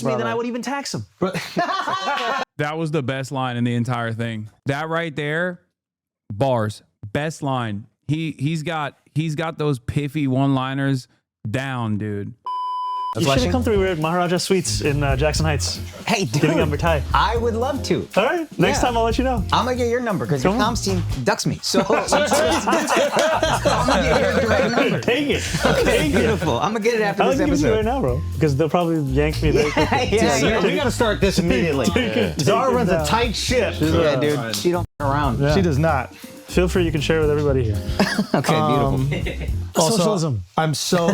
me, then I would even tax him. That was the best line in the entire thing. That right there, bars, best line. He's got those piffy one-liners down, dude. You should have come through. We're at Maharaja Suites in Jackson Heights. Hey, dude. Giving up tie. I would love to. All right. Next time I'll let you know. I'm going to get your number because your comms team ducks me. So I'm going to get your direct number. Take it. Okay, beautiful. I'm going to get it after this I'll give it to you episode. right now, bro. Because they'll probably yank me very quickly. We got to start this immediately. Zara runs a tight ship. Yeah, dude. She don't f around. Yeah. She does not. Feel free. You can share with everybody here. Okay, beautiful. Also, Socialism. I'm so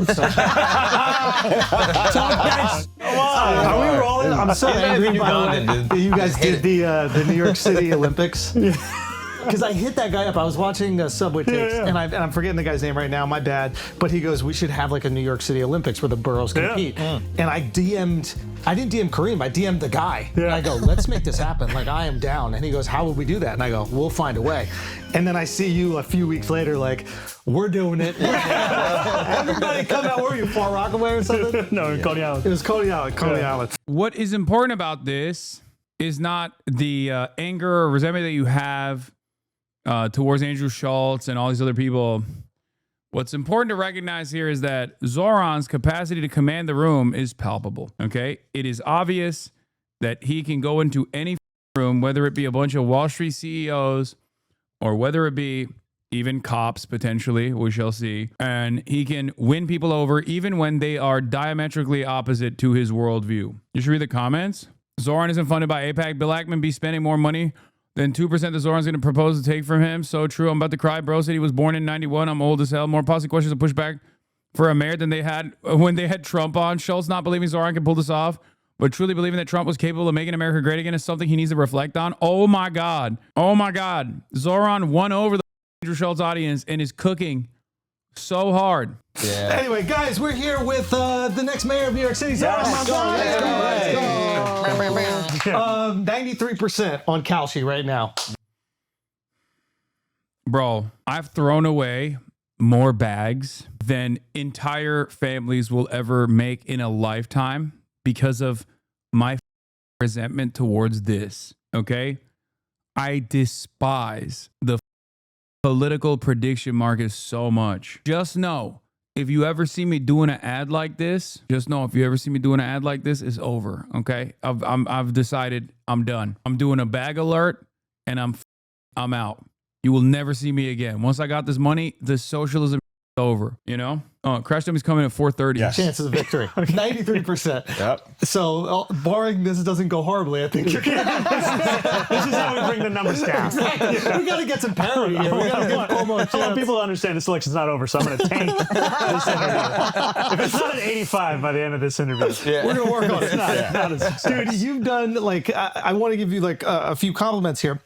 Are we rolling? I'm so angry that you guys did the New York City Olympics. Because I hit that guy up. I was watching Subway Takes, and I'm forgetting the guy's name right now. My bad. But he goes, "We should have like a New York City Olympics where the boroughs compete." And I didn't DM Kareem. I DM'd the guy. And I go, "Let's make this happen. Like, I am down." And he goes, "How would we do that?" And I go, "We'll find a way." And then I see you a few weeks later, like, "We're doing it." Everybody come out. Where were you, Far Rockaway or something? No, in Coney Island. It was Coney Island. Coney Island. What is important about this is not the anger or resentment that you have towards Andrew Schulz and all these other people. What's important to recognize here is that Zohran's capacity to command the room is palpable, okay? It is obvious that he can go into any room, whether it be a bunch of Wall Street CEOs or whether it be even cops, potentially, we shall see, and he can win people over even when they are diametrically opposite to his worldview. You should read the comments. Zohran isn't funded by AIPAC. Bill Ackman be spending more money than 2% that Zohran's going to propose to take from him. So true. I'm about to cry. Bro said he was born in 91. I'm old as hell. More posse questions to push back for a mayor than they had when they had Trump on. Schulz not believing Zohran can pull this off, but truly believing that Trump was capable of making America great again is something he needs to reflect on. Oh my God. Oh my God. Zohran won over the Andrew Schulz audience and is cooking so hard. Yeah. Anyway, guys, we're here with the next mayor of New York City. Zohran. 93% on Kalshi right now. Bro, I've thrown away more bags than entire families will ever make in a lifetime because of my resentment towards this, okay? I despise the political prediction market so much. Just know, if you ever see me doing an ad like this, just know if you ever see me doing an ad like this, it's over, okay? I've decided I'm done. I'm doing a bag alert and I'm out. You will never see me again. Once I got this money, the socialism is over, you know? Crash Dummy's coming at 4:30. Yes. Chances of victory. 93%. Yep. So, barring this doesn't go horribly, I think you're good. This is how we bring the numbers down. We got to get some parity here. We got to get Cuomo a I want people to understand this election's not over, so I'm going to tank this interview. If it's not an 85 by the end of this interview, we're going to work on it. not as Dude, you've done, like, I want to give you, like, a few compliments here.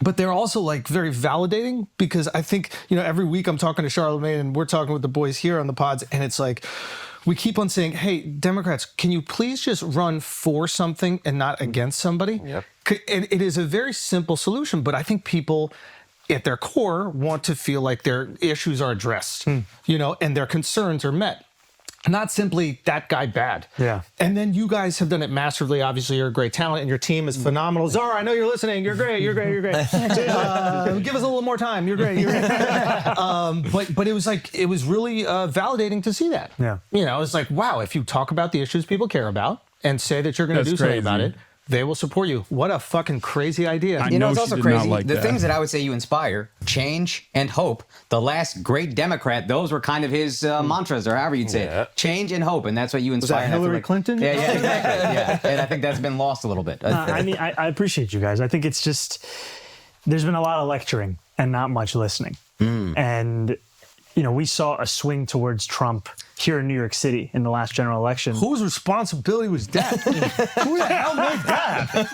But they're also like very validating because I think, you know, every week I'm talking to Charlemagne and we're talking with the boys here on the pods and it's like, we keep on saying, hey, Democrats, can you please just run for something and not against somebody? Yep. And it is a very simple solution, but I think people at their core want to feel like their issues are addressed, you know, and their concerns are met. Not simply that guy bad. Yeah. And then you guys have done it masterfully. Obviously, you're a great talent and your team is phenomenal. Zara, I know you're listening. You're great. You're great. You're great. Give us a little more time. You're great. You're great. But it was like, it was really validating to see that. Yeah. You know, it's like, wow, if you talk about the issues people care about and say that you're going to do something about it, they will support you. What a fucking crazy idea. You know, it's also crazy. Like the things that I would say you inspire, change and hope. The last great Democrat, those were kind of his mantras, or however you'd say it. Change and hope, and that's what you inspire. Was that Hillary Clinton? Yeah, exactly. Yeah, and I think that's been lost a little bit. I mean, I appreciate you guys. I think it's just, there's been a lot of lecturing and not much listening. And, you know, we saw a swing towards Trump here in New York City in the last general election. Whose responsibility was that? Who the hell made that? What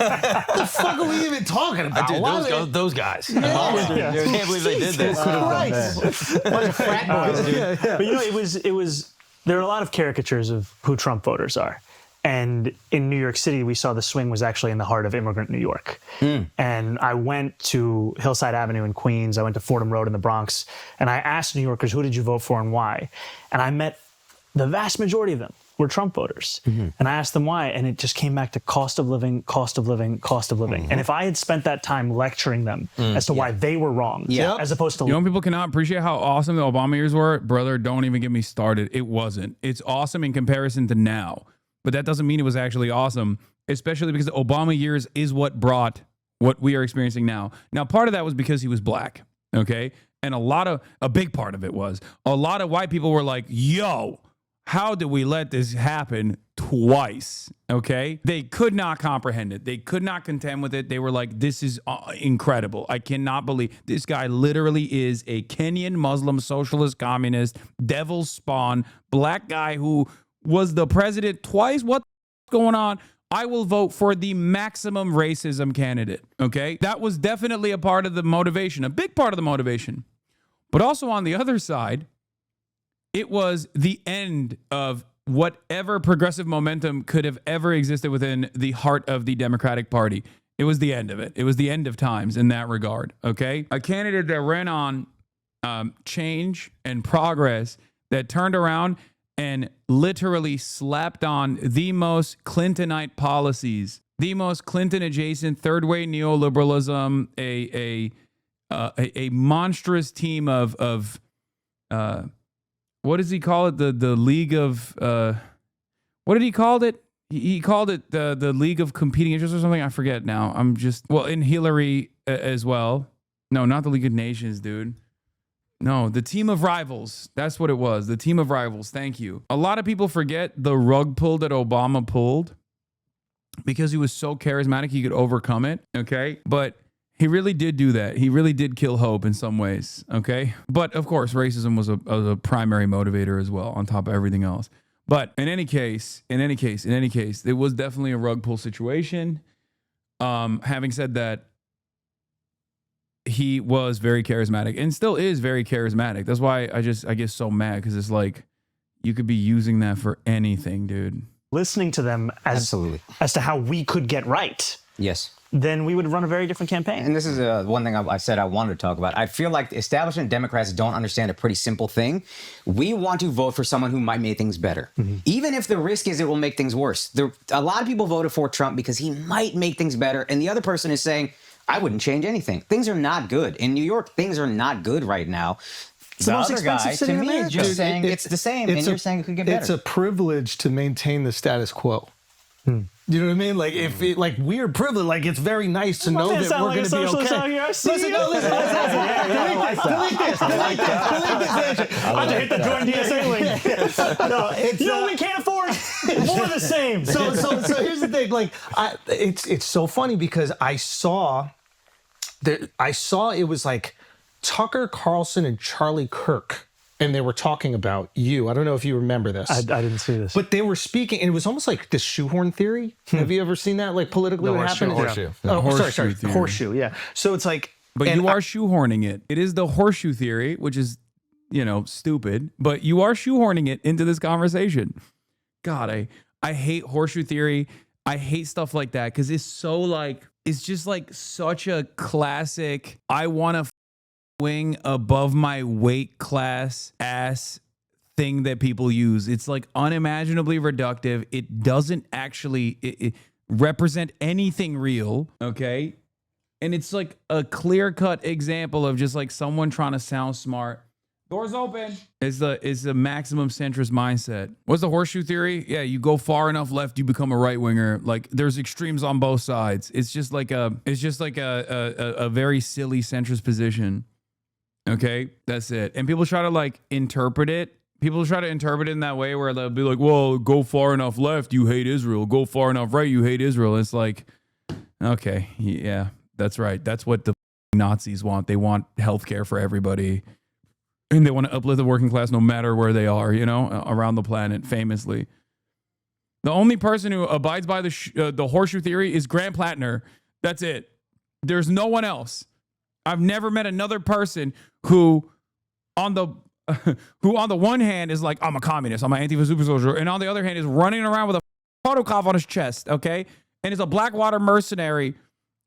the fuck are we even talking about? Dude, those guys. I can't believe they did this. Bunch of frat boys, dude. But you know, it was. There are a lot of caricatures of who Trump voters are, and in New York City, we saw the swing was actually in the heart of immigrant New York. And I went to Hillside Avenue in Queens. I went to Fordham Road in the Bronx, and I asked New Yorkers, who did you vote for and why? And I met the vast majority of them were Trump voters. And I asked them why, and it just came back to cost of living, cost of living, cost of living. And if I had spent that time lecturing them as to why they were wrong, as opposed to... You know, people cannot appreciate how awesome the Obama years were. Brother, don't even get me started. It wasn't. It's awesome in comparison to now. But that doesn't mean it was actually awesome, especially because the Obama years is what brought what we are experiencing now. Now, part of that was because he was black, okay? And a big part of it was a lot of white people were like, yo, how did we let this happen twice? Okay. They could not comprehend it. They could not contend with it. They were like, this is incredible. I cannot believe this guy literally is a Kenyan Muslim socialist communist, devil's spawn, black guy who was the president twice. What's going on? I will vote for the maximum racism candidate. Okay. That was definitely a part of the motivation, a big part of the motivation. But also on the other side, it was the end of whatever progressive momentum could have ever existed within the heart of the Democratic Party. It was the end of it. It was the end of times in that regard, okay? A candidate that ran on change and progress that turned around and literally slapped on the most Clintonite policies, the most Clinton-adjacent third-way neoliberalism, a monstrous team of what does he call it? The League of what did he call it? He called it the League of Competing Interests or something. I forget now. In Hillary as well. No, not the League of Nations, dude. No, the Team of Rivals. That's what it was. The Team of Rivals. Thank you. A lot of people forget the rug pull that Obama pulled because he was so charismatic he could overcome it. Okay, but he really did do that. He really did kill hope in some ways, okay? But, of course, racism was a primary motivator as well, on top of everything else. But in any case, it was definitely a rug pull situation. Having said that, he was very charismatic and still is very charismatic. That's why I get so mad, because it's like, you could be using that for anything, dude. Listening to them as to how we could get right. Yes. Then we would run a very different campaign. And this is one thing I said I wanted to talk about. I feel like the establishment Democrats don't understand a pretty simple thing. We want to vote for someone who might make things better. Even if the risk is it will make things worse. A lot of people voted for Trump because he might make things better. And the other person is saying, I wouldn't change anything. Things are not good. In New York, things are not good right now. The most other guy, expensive city to in me, is America. just saying it's the same, and you're saying it could get better. It's a privilege to maintain the status quo. You know what I mean? Like, if it, like, we're privileged, like, it's very nice to know that we're going to be okay. Listen. Delete this. I have to hit the Jordan DSA link. No, we can't afford more the same. So here's the thing. Like, it's so funny because I saw it was like Tucker Carlson and Charlie Kirk. And they were talking about you. I don't know if you remember this. I didn't see this. But they were speaking, and it was almost like the shoehorn theory. Have you ever seen that, like, politically what happened? Horseshoe. Sorry. Theory. Horseshoe, yeah. So it's like... But you are shoehorning it. It is the horseshoe theory, which is, stupid. But you are shoehorning it into this conversation. God, I hate horseshoe theory. I hate stuff like that because it's so like... It's just like such a classic, I want to wing above my weight class ass thing that people use. It's like unimaginably reductive. It doesn't actually it represent anything real, okay? And it's like a clear-cut example of just like someone trying to sound smart. Doors open. It's the maximum centrist mindset. What's the horseshoe theory? Yeah, you go far enough left, you become a right winger. Like there's extremes on both sides. It's just like a very silly centrist position. Okay, that's it. And people try to like interpret it. People try to interpret it in that way where they'll be like, well, go far enough left, you hate Israel. Go far enough right, you hate Israel. It's like, okay, yeah, that's right. That's what the Nazis want. They want healthcare for everybody. And they want to uplift the working class no matter where they are, around the planet, famously. The only person who abides by the horseshoe theory is Grant Plattner. That's it. There's no one else. I've never met another person who on the one hand is like, I'm a communist, I'm an Antifa super soldier, and on the other hand is running around with a photocopy on his chest, okay? And is a Blackwater mercenary.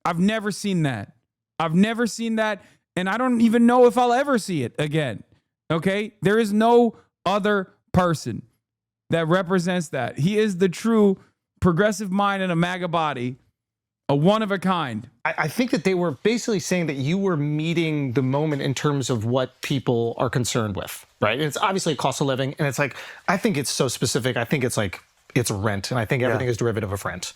I've never seen that. And I don't even know if I'll ever see it again, okay? There is no other person. that represents that. He is the true progressive mind in a MAGA body, a one of a kind. I think that they were basically saying that you were meeting the moment in terms of what people are concerned with, right? And it's obviously a cost of living, and it's like, I think it's so specific. I think it's like, it's rent, and I think everything is derivative of rent.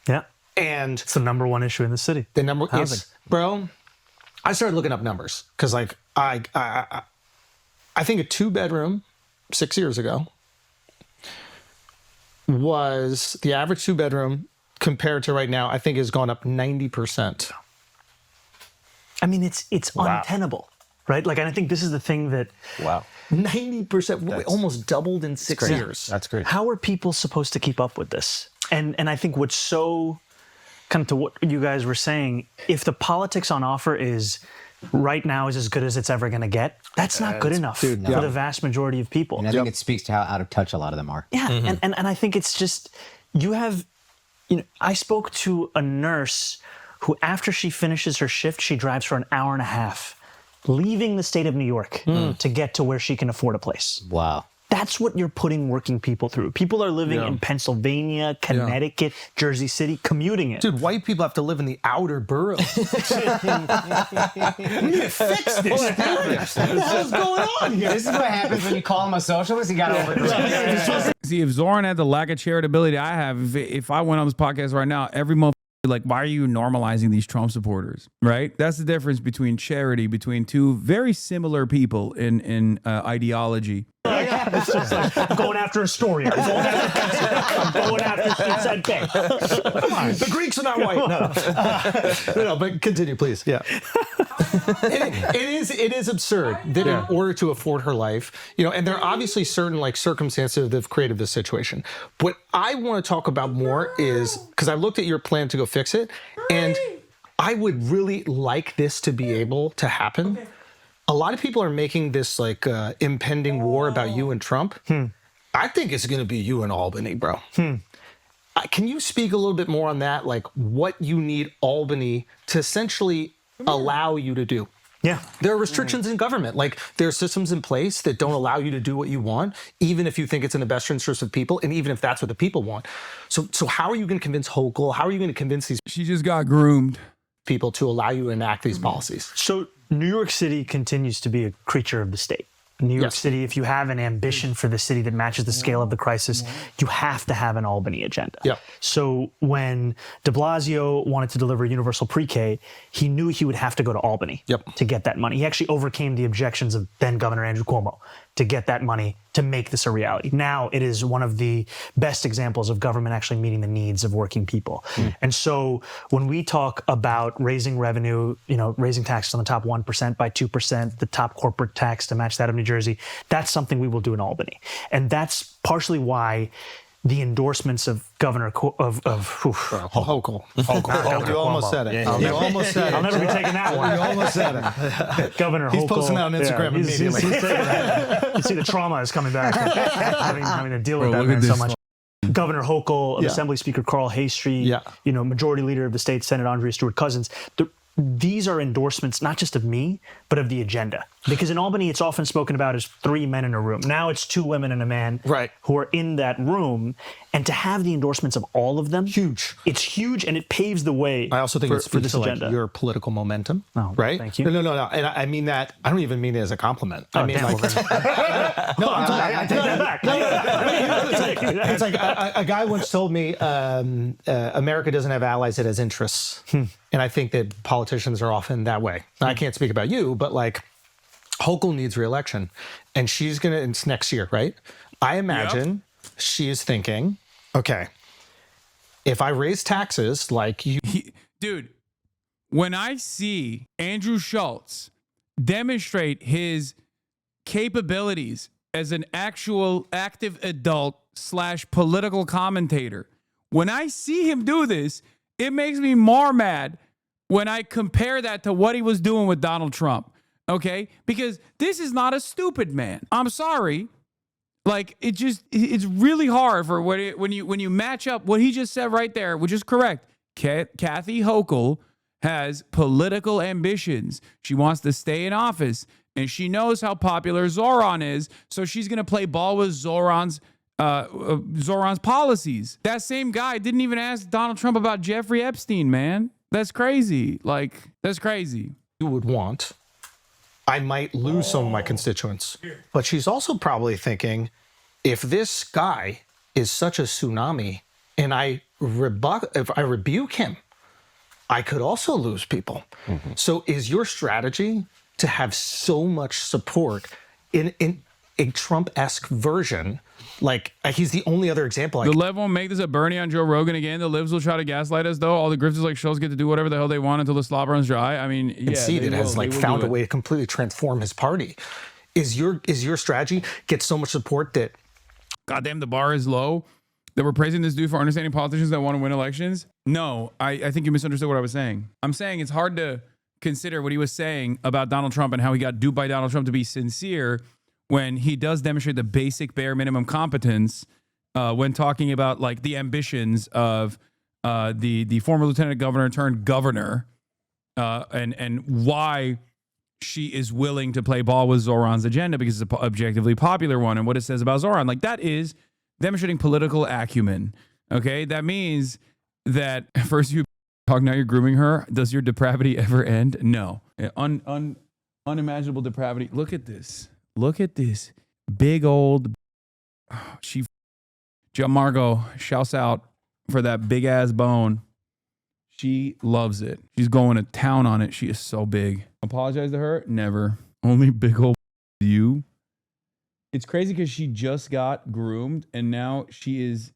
Yeah. And It's the number one issue in the city. the number Housing. is, bro, I started looking up numbers because like I think a 2-bedroom 6 years ago was the average 2-bedroom compared to right now, I think has gone up 90%. I mean, it's untenable, right? Like, and I think this is the thing that 90%, almost doubled in 6 years. That's great. how are people supposed to keep up with this? And I think what's so kind of to what you guys were saying, if the politics on offer is right now is as good as it's ever going to get, that's not good enough for the vast majority of people. And I think it speaks to how out of touch a lot of them are. Yeah, and I think it's just, I spoke to a nurse who, after she finishes her shift, she drives for an hour and a half, leaving the state of New York to get to where she can afford a place. Wow. That's what you're putting working people through. People are living in Pennsylvania, Connecticut, Jersey City, commuting it. Dude, white people have to live in the outer boroughs. We need to fix this. What the hell's going on here? This is what happens when you call him a socialist. You got to overcorrect. See, if Zohran had the lack of charitability I have, if I went on this podcast right now, every motherfucker would be like, why are you normalizing these Trump supporters? Right? That's the difference between charity, between two very similar people in ideology. It's just like, I'm going after a story. I'm going after Inside Bay. Come on. The Greeks are not white. No, but continue, please. Yeah. It is absurd that in order to afford her life, and there are obviously certain like circumstances that have created this situation. What I want to talk about more is, because I looked at your plan to go fix it, and I would really like this to be able to happen. A lot of people are making this like impending war about you and Trump. I think it's going to be you and Albany, bro. Can you speak a little bit more on that? Like what you need Albany to essentially allow you to do? Yeah. There are restrictions in government. Like there are systems in place that don't allow you to do what you want, even if you think it's in the best interest of people, and even if that's what the people want. So how are you going to convince Hochul? How are you going to convince these She just got groomed. people to allow you to enact these policies? So New York City continues to be a creature of the state. New York City, if you have an ambition for the city that matches the scale of the crisis, you have to have an Albany agenda. Yep. So when de Blasio wanted to deliver universal pre-K, he knew he would have to go to Albany to get that money. He actually overcame the objections of then Governor Andrew Cuomo to get that money to make this a reality. Now it is one of the best examples of government actually meeting the needs of working people. And so when we talk about raising revenue, raising taxes on the top 1% by 2%, the top corporate tax to match that of New Jersey, that's something we will do in Albany. And that's partially why the endorsements of Governor Hochul. You almost said it. I'll never be taking that one. You almost said it. Governor He's Hochul. posting that on Instagram immediately. He's taking that. You see the trauma is coming back. having to deal with that look man at so this. much. Governor Hochul, Assembly Speaker Carl Haystree, Majority Leader of the state Senate Andrea Stewart-Cousins. These are endorsements not just of me, but of the agenda. Because in Albany, it's often spoken about as 3 men in a room. Now it's 2 women and a man who are in that room. And to have the endorsements of all of them, huge. It's huge, and it paves the way. I also think for, it's for this to, agenda. Like, your political momentum, right? Thank you. No. And I mean that. I don't even mean it as a compliment. I mean, damn, like, I take that back. it's like a guy once told me, America doesn't have allies; it has interests. And I think that politicians are often that way. I can't speak about you, but like Hochul needs re-election, and it's next year, right? I imagine she is thinking, okay, if I raise taxes like you... Dude, when I see Andrew Schulz demonstrate his capabilities as an actual active adult / political commentator, when I see him do this, it makes me more mad when I compare that to what he was doing with Donald Trump. Okay? Because this is not a stupid man. I'm sorry. Like, it's really hard for when you match up what he just said right there, which is correct. Kathy Hochul has political ambitions. She wants to stay in office, and she knows how popular Zohran is, so she's going to play ball with Zohran's Zohran's policies. That same guy didn't even ask Donald Trump about Jeffrey Epstein, man. That's crazy. Like, that's crazy. You would want, I might lose some of my constituents. But she's also probably thinking, if this guy is such a tsunami and if I rebuke him, I could also lose people. So is your strategy to have so much support in a Trump-esque version? Like, he's the only other example. The left won't make this a Bernie on Joe Rogan again. The libs will try to gaslight us, though. All the grifters like Schulz get to do whatever the hell they want until the slop runs dry. I mean, yeah, Conceded has like found a way to completely transform his party. Is your strategy get so much support that goddamn the bar is low, that we're praising this dude for understanding politicians that want to win elections? No, I think you misunderstood what I was saying. I'm saying it's hard to consider what he was saying about Donald Trump and how he got duped by Donald Trump to be sincere when he does demonstrate the basic bare minimum competence when talking about like the ambitions of the former lieutenant governor turned governor and why she is willing to play ball with Zohran's agenda because it's an objectively popular one, and what it says about Zohran. Like, that is demonstrating political acumen. Okay, that means that first you talk, now you're grooming her. Does your depravity ever end? No. Unimaginable depravity. Look at this. Look at this big old. Margot shouts out for that big ass bone. She loves it. She's going to town on it. She is so big. Apologize to her? Never. Only big old you. It's crazy because she just got groomed and now she is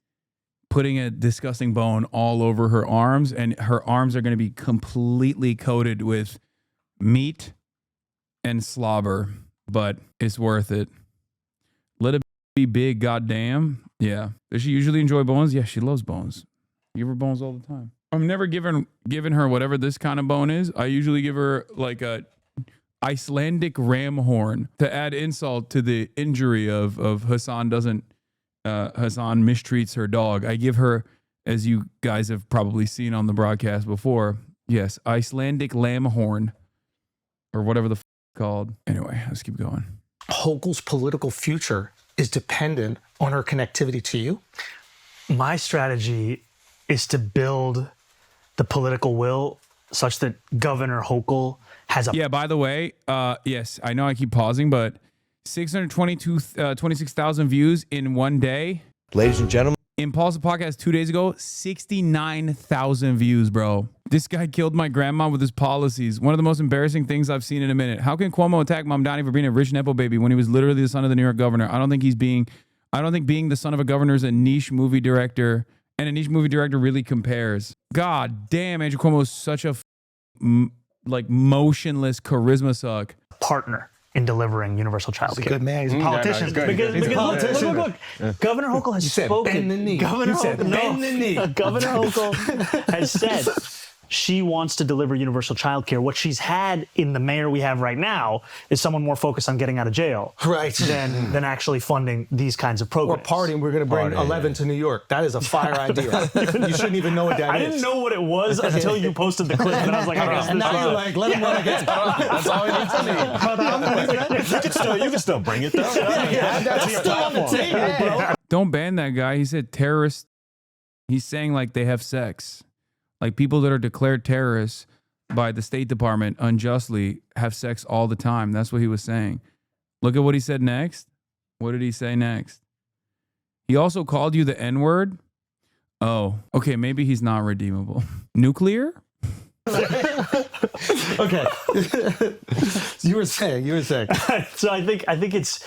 putting a disgusting bone all over her arms, and her arms are going to be completely coated with meat and slobber, but it's worth it. Let it be big, goddamn. Yeah. Does she usually enjoy bones? Yeah, she loves bones. I give her bones all the time. I'm never giving her whatever this kind of bone is. I usually give her like a Icelandic ram horn to add insult to the injury of Hasan Hasan mistreats her dog. I give her, as you guys have probably seen on the broadcast before, yes, Icelandic lamb horn or whatever the called. Anyway, let's keep going. Hochul's political future is dependent on her connectivity to you? My strategy is to build the political will such that Governor Hochul has a... Yeah, by the way, yes, I know I keep pausing, but 26,000 views in one day. Ladies and gentlemen. Impulse podcast 2 days ago, 69,000 views, bro. This guy killed my grandma with his policies. One of the most embarrassing things I've seen in a minute. How can Cuomo attack Mamdani for being a rich Nepo baby when he was literally the son of the New York governor? I don't think being the son of a governor is a niche movie director, and a niche movie director really compares. God damn, Andrew Cuomo is such a motionless charisma suck. Partner in delivering universal child care. He's a good man. He's a politician. Yeah, no, because he's a politician. Look. Governor Hochul has spoken. Bend the knee. Governor Hochul has said she wants to deliver universal child care. What she's had in the mayor we have right now is someone more focused on getting out of jail, right, than actually funding these kinds of programs. Or partying. We're going to bring 11 to New York. That is a fire idea. You shouldn't even know what that is. I didn't know what it was until you posted the clip, and I was like, I guess and now you're like, let him run against. That's all he needs to need. You can still bring it though. That's still on the table, bro. Don't ban that guy. He said terrorists. He's saying like they have sex. Like people that are declared terrorists by the State Department unjustly have sex all the time. That's what he was saying. Look at what he said next. What did he say next? He also called you the N-word. Oh, okay. Maybe he's not redeemable. Nuclear? Okay. You were saying. So I think it's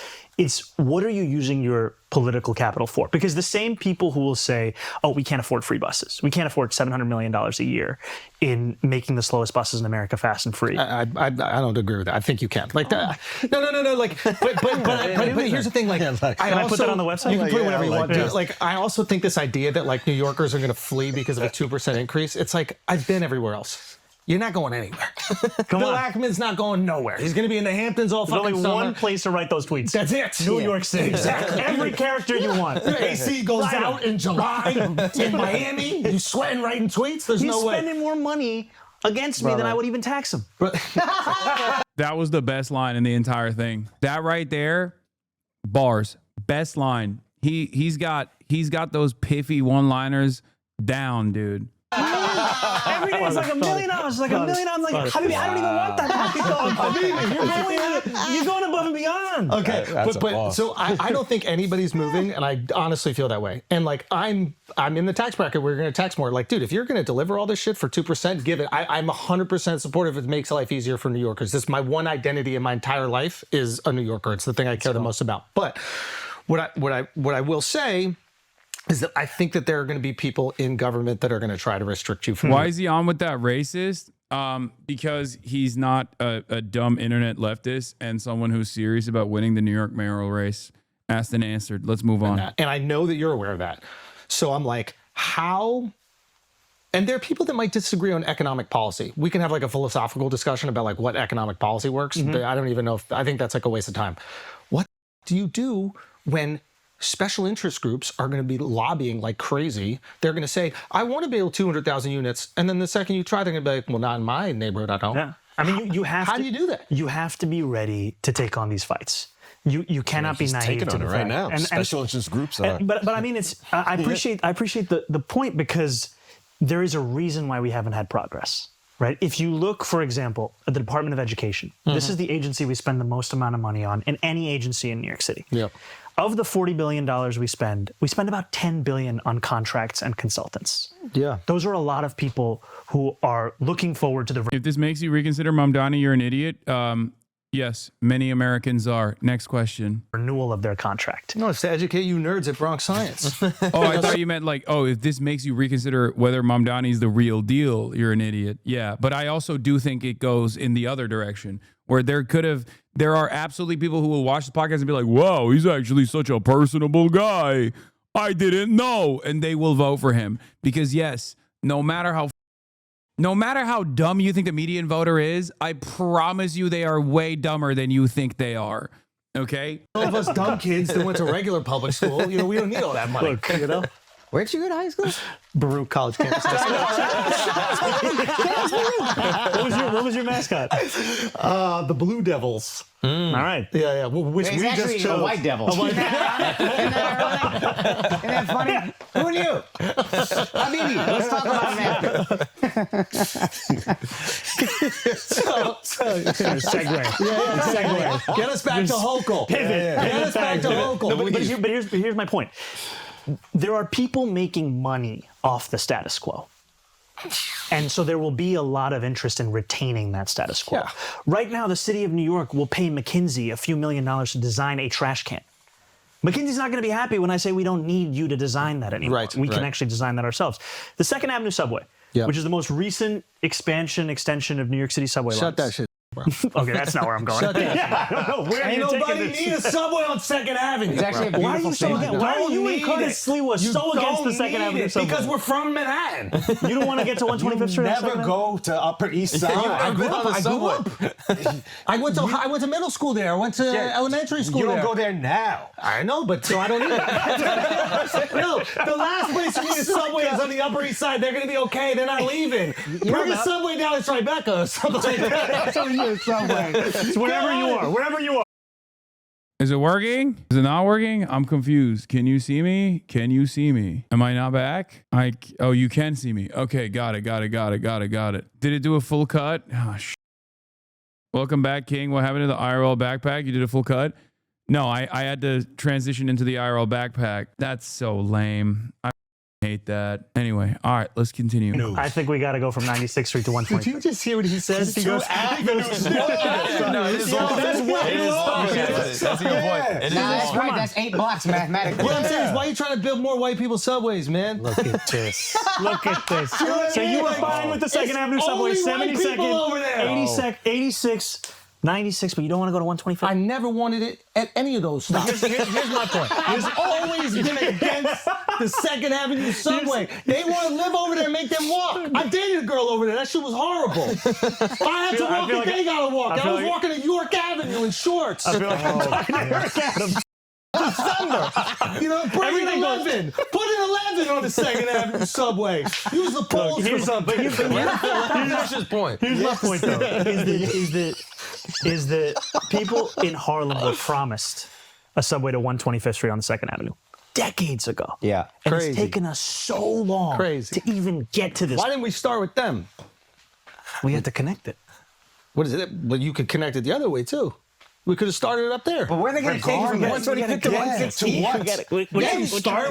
what are you using your political capital for? Because the same people who will say, oh, we can't afford free buses. We can't afford $700 million a year in making the slowest buses in America fast and free. I don't agree with that. I think you can. Like that. No. Like, but here's the thing. Like, can I put that on the website? You can put whatever you want. Like, I also think this idea that like New Yorkers are going to flee because of a 2% increase. It's like, I've been everywhere else. You're not going anywhere. Bill Ackman's not going nowhere. He's going to be in the Hamptons all fucking summer. There's only one place to write those tweets. That's it. New York City. Exactly. Every character you want. Your AC goes out in July in Miami. You sweating writing tweets? There's no way. He's spending more money against me than I would even tax him. That was the best line in the entire thing. That right there, bars. Best line. He's got those piffy one-liners down, dude. Every day it's like $1 million. It's like $1 million. I'm like, Habibi, I don't even want that. You're going above and beyond. Okay, but so I don't think anybody's moving, and I honestly feel that way. And like I'm in the tax bracket. We're going to tax more. Like, dude, if you're going to deliver all this shit for 2%, give it. I'm 100% supportive. It makes life easier for New Yorkers. This is my one identity in my entire life is a New Yorker. It's the thing I care the most about. But what I will say is that I think that there are going to be people in government that are going to try to restrict you from. Why is he on with that racist? Because he's not a dumb internet leftist and someone who's serious about winning the New York mayoral race. Asked and answered. Let's move on. And I know that you're aware of that. So I'm like, how? And there are people that might disagree on economic policy. We can have like a philosophical discussion about like what economic policy works. I don't even know if I think that's like a waste of time. What do you do when special interest groups are going to be lobbying like crazy? They're going to say, I want to build 200,000 units. And then the second you try, they're going to be like, well, not in my neighborhood, I don't. Yeah. I mean, you have How to. do you do that? You have to be ready to take on these fights. You cannot be naive taking to on the it right fact. now. And Special interest groups are. But I mean, it's I appreciate the point because there is a reason why we haven't had progress. Right? If you look, for example, at the Department of Education, this is the agency we spend the most amount of money on in any agency in New York City. Yeah. Of the $40 billion we spend about $10 billion on contracts and consultants. Yeah. Those are a lot of people who are looking forward to the If this makes you reconsider Mamdani, you're an idiot. Yes, many Americans are. Next question. renewal of their contract. No, it's to educate you nerds at Bronx Science. Oh, I thought you meant like, if this makes you reconsider whether Mamdani's the real deal, you're an idiot. Yeah, but I also do think it goes in the other direction where there are absolutely people who will watch the podcast and be like, whoa, he's actually such a personable guy. I didn't know. And they will vote for him because yes, no matter how dumb you think the median voter is, I promise you they are way dumber than you think they are. Okay? All of us dumb kids that went to regular public school, we don't need all that money. Look, Where'd you go to high school? Baruch College campus. what was your mascot? The Blue Devils. All right. Yeah. Which It's we actually just chose. a white devil. Isn't that funny? Who knew? Habibi, let's talk about it after. Segue. Get us back to Hochul. Pivot. Get us back to Hochul. But here's my point. There are people making money off the status quo. And so there will be a lot of interest in retaining that status quo. Yeah. Right now, the city of New York will pay McKinsey a few $1 million to design a trash can. McKinsey's not going to be happy when I say we don't need you to design that anymore. Right, we can right. actually design that ourselves. The Second Avenue subway, which is the most recent extension of New York City subway Shut lines. that shit. Okay, that's not where I'm going. Shut that I don't know where Ain't you're taking nobody this. need a subway on Second Avenue. It's actually a beautiful Why are you so thing. against? Why are you and Curtis Lee was so against the Second Avenue subway? Because we're from Manhattan. You don't want to get to 125th Street? on Never Second go to Upper East Side. I grew up. I went to middle school there. I went to elementary school You don't there. go there now. I know, but so I don't need it. No, the last place you need a subway is on the Upper East Side. They're going to be okay. They're not leaving. Bring a subway down to Tribeca or something like that. Subway. It's wherever you are. Is it working? Is it not working? I'm confused. Can you see me? Can you see me? Am I not back? Oh, you can see me. Okay, got it. Did it do a full cut? Oh, Welcome back, King. What happened to the IRL backpack? You did a full cut? No, I had to transition into the IRL backpack. That's so lame. I hate that. Anyway, all right, let's continue. I think we got to go from 96th Street to 125th. Did you just hear what he says? He goes, No, it is long. That's way long. That's a good point. That's right. That's 8 blocks mathematically. What I'm saying is, why are you trying to build more white people subways, man? Look at this. So you were fine with the Second Avenue subway, only white 72nd, people over there. 86, 96, but you don't want to go to 125th? I never wanted it at any of those stops. Here's my point. I've always been against the Second Avenue subway. They want to live over there and make them walk. I dated a girl over there. That shit was horrible. I had to walk and they gotta walk. I was walking to York Avenue in shorts. I feel like I'm talking to Eric Adams. December. Bring an 11. Put an 11 on the Second Avenue subway. Use the polls for something. Here's his point. Here's my point, though, is that people in Harlem were promised a subway to 125th Street on the Second Avenue. decades ago. Yeah. And Crazy. it's taken us so long Crazy. to even get to this. Why didn't we start with them? We had to connect it. What is it? Well, you could connect it the other way too. We could have started it up there. But where are they going to take it from 125th to 116?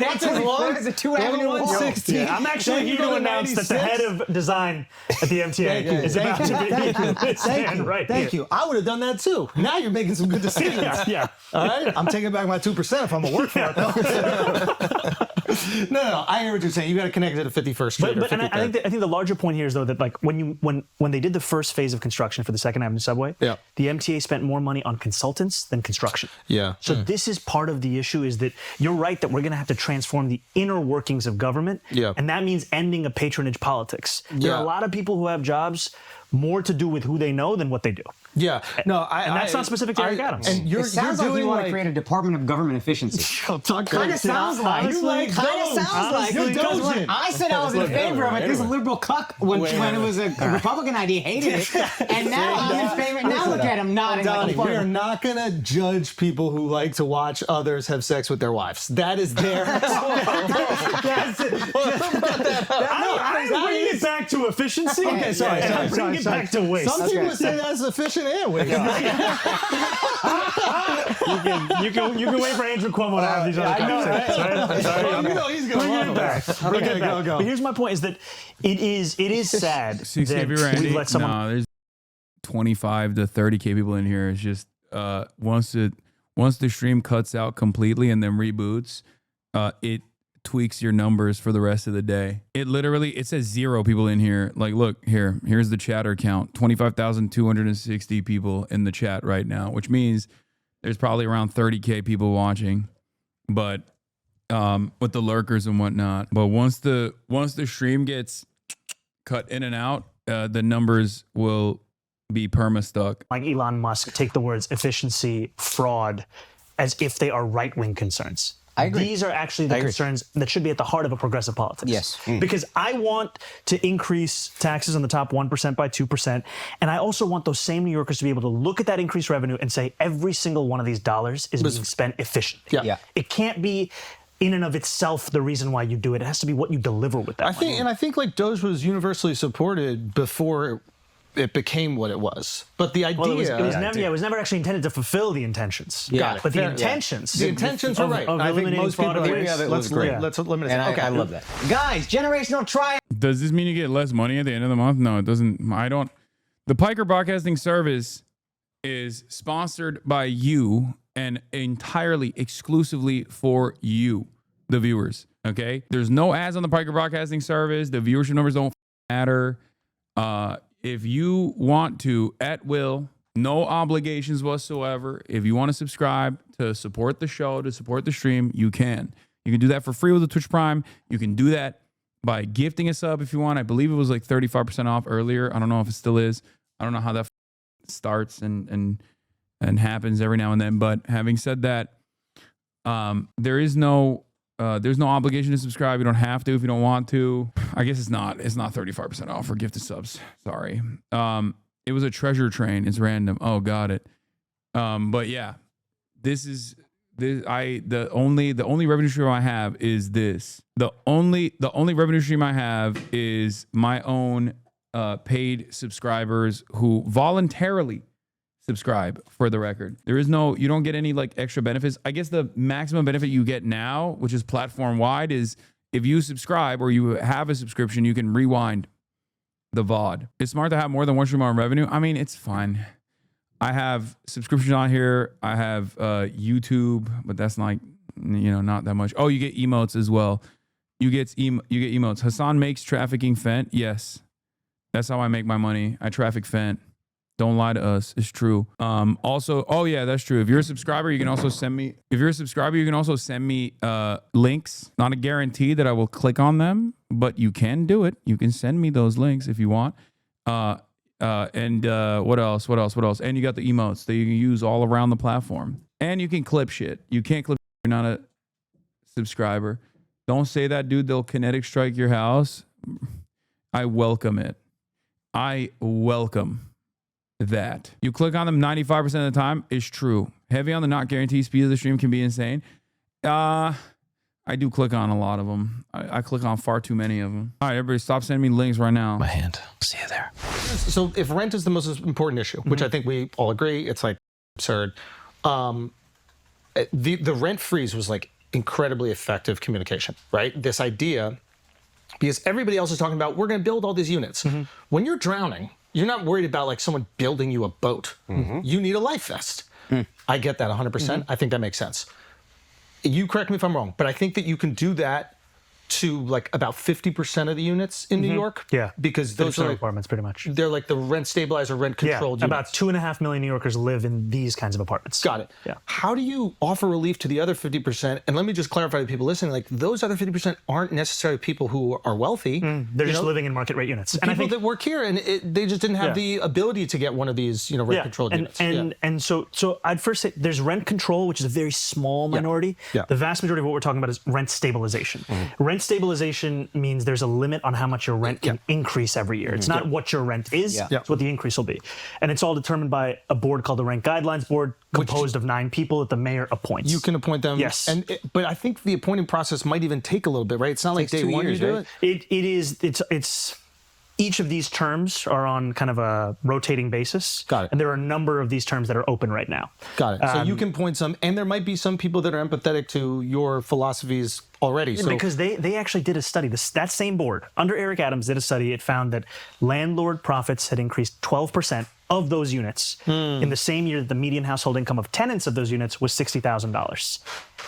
That's as long as a 2-avenue 116. Yeah, I'm actually here to announce that the head of design at the MTA is about to be stand right here. Thank you. I would have done that too. Now you're making some good decisions. Yeah. All right. I'm taking back my 2% if I'm gonna work for it. No. I hear what you're saying. You got to connect it to 51st Street. But I think the larger point here is though that like when they did the first phase of construction for the Second Avenue subway, Yeah. the MTA spent more money on consultants than construction. Yeah. So this is part of the issue is that you're right that we're going to have to transform the inner workings of government. Yeah. And that means ending a patronage politics. There Yeah. are a lot of people who have jobs more to do with who they know than what they do. Yeah. No, And that's not specific to Eric Adams. And It sounds like you want to create a Department of Government Efficiency. Kind of sounds like. Kind of sounds like. You're Because when dozing. I said I was in favor of it, this liberal cuck, when it was a Republican idea, hated it. And now I'm in favor. Now look at him nodding. Donnie, like we are not going to judge people who like to watch others have sex with their wives. That is their. That's it. I'm bringing it back to efficiency. Okay, sorry. I'm bringing it back to waste. Some people say that's efficient and waste. You can wait for Andrew Cuomo to have these other conversations. Right? Sorry. You know he's going to love it. Okay, go. But here's my point: is that it is sad See, that if Randy, we let someone. no, there's 25 to 30K people in here. It's just once the stream cuts out completely and then reboots, it tweaks your numbers for the rest of the day. It says 0 people in here. Like, look, here's the chatter count. 25,260 people in the chat right now, which means there's probably around 30K people watching. But with the lurkers and whatnot. But once the stream gets cut in and out, the numbers will be perma-stuck. Like Elon Musk, take the words efficiency, fraud, as if they are right-wing concerns. I agree. These are actually the concerns that should be at the heart of a progressive politics. Yes. Because I want to increase taxes on the top 1% by 2%. And I also want those same New Yorkers to be able to look at that increased revenue and say every single one of these dollars is being spent efficiently. Yeah. It can't be in and of itself the reason why you do it. It has to be what you deliver with that money. I think like Doge was universally supported before it became what it was. But the idea Well, it was never actually intended to fulfill the intentions. Yeah. But the Fair. intentions. the intentions were right. Of I think eliminating most people fraud and agree. waste. Let's eliminate And it. I love that. Guys, generational triumph. Does this mean you get less money at the end of the month? No, it doesn't. The Piker Broadcasting Service is sponsored by you and entirely exclusively for you, the viewers. Okay? There's no ads on the Piker Broadcasting Service. The viewership numbers don't matter. If you want to, at will, no obligations whatsoever. If you want to subscribe to support the show, to support the stream, you can. You can do that for free with the Twitch Prime. You can do that by gifting a sub if you want. I believe it was like 35% off earlier. I don't know if it still is. I don't know how that starts and happens every now and then. But having said that, there's no obligation to subscribe. You don't have to if you don't want to. I guess it's not 35% off for gifted subs. Sorry. It was a treasure train. It's random. Oh, got it. But yeah, the only revenue stream I have is this. The only revenue stream I have is my own paid subscribers who voluntarily subscribe, for the record. You don't get any like extra benefits. I guess the maximum benefit you get now, which is platform wide, is if you subscribe or you have a subscription, you can rewind the VOD. It's smart to have more than one stream on revenue. I mean, it's fine. I have subscriptions on here. I have YouTube, but that's like, not that much. Oh, you get emotes as well. You get emotes. Hasan makes trafficking Fent. Yes. That's how I make my money. I traffic Fent. Don't lie to us. It's true. Also, oh yeah, that's true. If you're a subscriber, you can also send me. Links. Not a guarantee that I will click on them, but you can do it. You can send me those links if you want. And what else? And you got the emotes that you can use all around the platform. And you can clip shit. You can't clip. You're not a subscriber. Don't say that, dude. They'll kinetic strike your house. I welcome it. I welcome that. You click on them 95% of the time. It's true. Heavy on the not guaranteed speed of the stream can be insane. I I do click on a lot of them. I click on far too many of them. All right, everybody, stop sending me links right now. My hand. See you there. So if rent is the most important issue, which I think we all agree, it's like absurd. The rent freeze was like incredibly effective communication, right? This idea, because everybody else is talking about, we're going to build all these units. When you're drowning, you're not worried about like someone building you a boat. You need a life vest. I get that 100%. I think that makes sense. You correct me if I'm wrong, but I think that you can do that to like about 50% of the units in New York. Yeah. Because those are like, apartments pretty much. they're like the rent stabilized or rent controlled units. About 2.5 million New Yorkers live in these kinds of apartments. Got it. Yeah. How do you offer relief to the other 50%? And let me just clarify to people listening, like those other 50% aren't necessarily people who are wealthy. They're just living in market rate units. And people that work here, and they just didn't have the ability to get one of these, rent controlled units. And so I'd first say there's rent control, which is a very small minority. Yeah. The vast majority of what we're talking about is rent stabilization. Rent stabilization means there's a limit on how much your rent can increase every year. It's not what your rent is, it's what the increase will be. And it's all determined by a board called the Rent Guidelines Board, composed of 9 people that the mayor appoints. You can appoint them. Yes. But I think the appointing process might even take a little bit, right? It's not like day 1 you do it. It's each of these terms are on kind of a rotating basis. Got it. And there are a number of these terms that are open right now. Got it. So you can point some, and there might be some people that are empathetic to your philosophies already. So because they actually did a study. That same board, under Eric Adams, did a study. It found that landlord profits had increased 12% of those units in the same year that the median household income of tenants of those units was $60,000.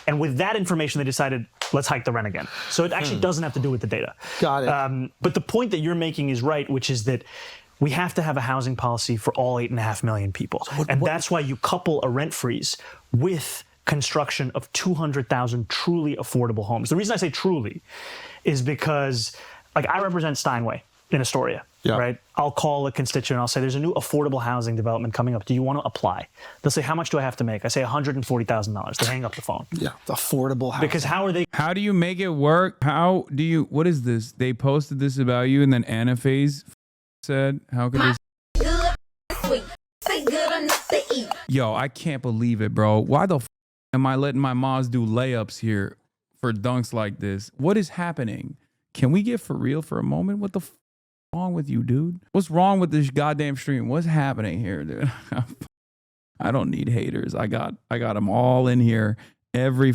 And with that information, they decided, let's hike the rent again. So it actually doesn't have to do with the data. Got it. But the point that you're making is right, which is that we have to have a housing policy for all 8.5 million people. That's why you couple a rent freeze with construction of 200,000 truly affordable homes. The reason I say truly is because, like, I represent Steinway in Astoria, right? I'll call a constituent, I'll say, there's a new affordable housing development coming up. Do you want to apply? They'll say, how much do I have to make? I say $140,000. They hang up the phone. Yeah, affordable housing. Because how do you make it work? What is this? They posted this about you, and then Anaphase said, how could this? Yo, I can't believe it, bro. Why the am I letting my moms do layups here for dunks like this? What is happening? Can we get for real for a moment? What the wrong with you, dude? What's wrong with this goddamn stream? What's happening here, dude? I don't need haters. I got them all in here every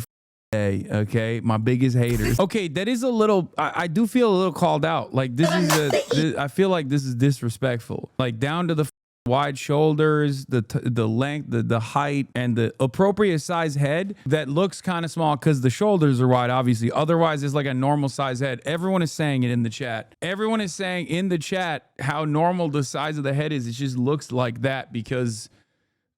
day. Okay, my biggest haters. Okay, that is a little. I do feel a little called out. Like I feel like this is disrespectful. Like down to the wide shoulders, the length, the height, and the appropriate size head that looks kind of small because the shoulders are wide, obviously. Otherwise, it's like a normal size head. Everyone is saying it in the chat. Everyone is saying in the chat how normal the size of the head is. It just looks like that because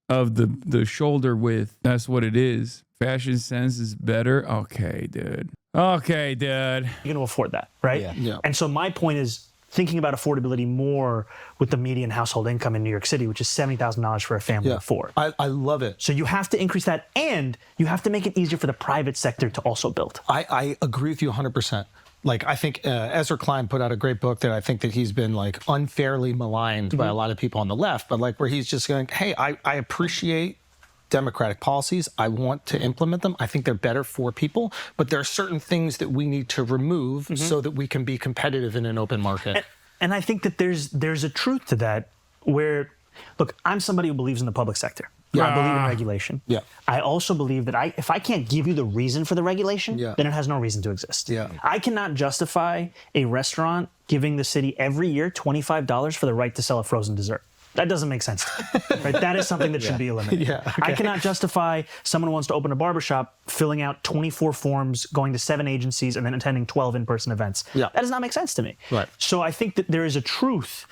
of the shoulder width. That's what it is. Fashion sense is better. Okay, dude. You're going to afford that, right? Yeah. And so my point is, thinking about affordability more with the median household income in New York City, which is $70,000 for a family of 4. I love it. So you have to increase that, and you have to make it easier for the private sector to also build. I agree with you 100%. Like, I think Ezra Klein put out a great book that I think that he's been like unfairly maligned by a lot of people on the left, but like where he's just going, hey, I appreciate democratic policies. I want to implement them. I think they're better for people, but there are certain things that we need to remove so that we can be competitive in an open market. And I think that there's a truth to that where, look, I'm somebody who believes in the public sector. I believe in regulation. Yeah. I also believe that if I can't give you the reason for the regulation, then it has no reason to exist. Yeah. I cannot justify a restaurant giving the city every year $25 for the right to sell a frozen dessert. That doesn't make sense. Right? That is something that should be eliminated. I cannot justify someone who wants to open a barbershop filling out 24 forms, going to 7 agencies, and then attending 12 in-person events. That does not make sense to me. Right. So I think that there is a truth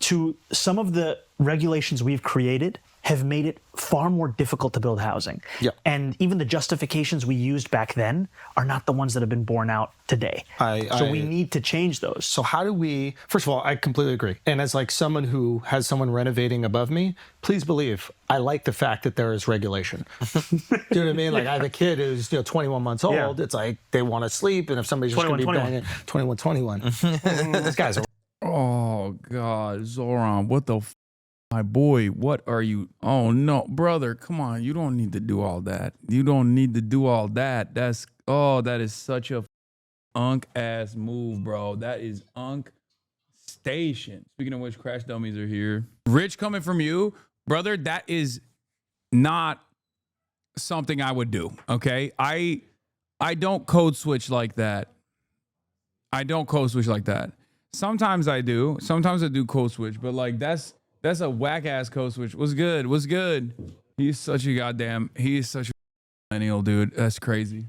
to some of the regulations we've created have made it far more difficult to build housing. And even the justifications we used back then are not the ones that have been borne out today. So we need to change those. So how do we, first of all, I completely agree. And as like someone who has someone renovating above me, please believe I like the fact that there is regulation. Do you know what I mean? Like I have a kid who's 21 months old. It's like they want to sleep. And if somebody's just going to be banging 21. This guy's a oh God, Zohran, what the my boy, what are you? Oh no, brother, come on. You don't need to do all that. You don't need to do all that. That's that is such a unk ass move, bro. That is unk station. Speaking of which, Crash Dummies are here. Rich, coming from you, brother, that is not something I would do. Okay. I don't code switch like that. Sometimes I do. Sometimes I do code switch, but like that's a whack ass code switch. What's good? He's such a millennial, dude. That's crazy.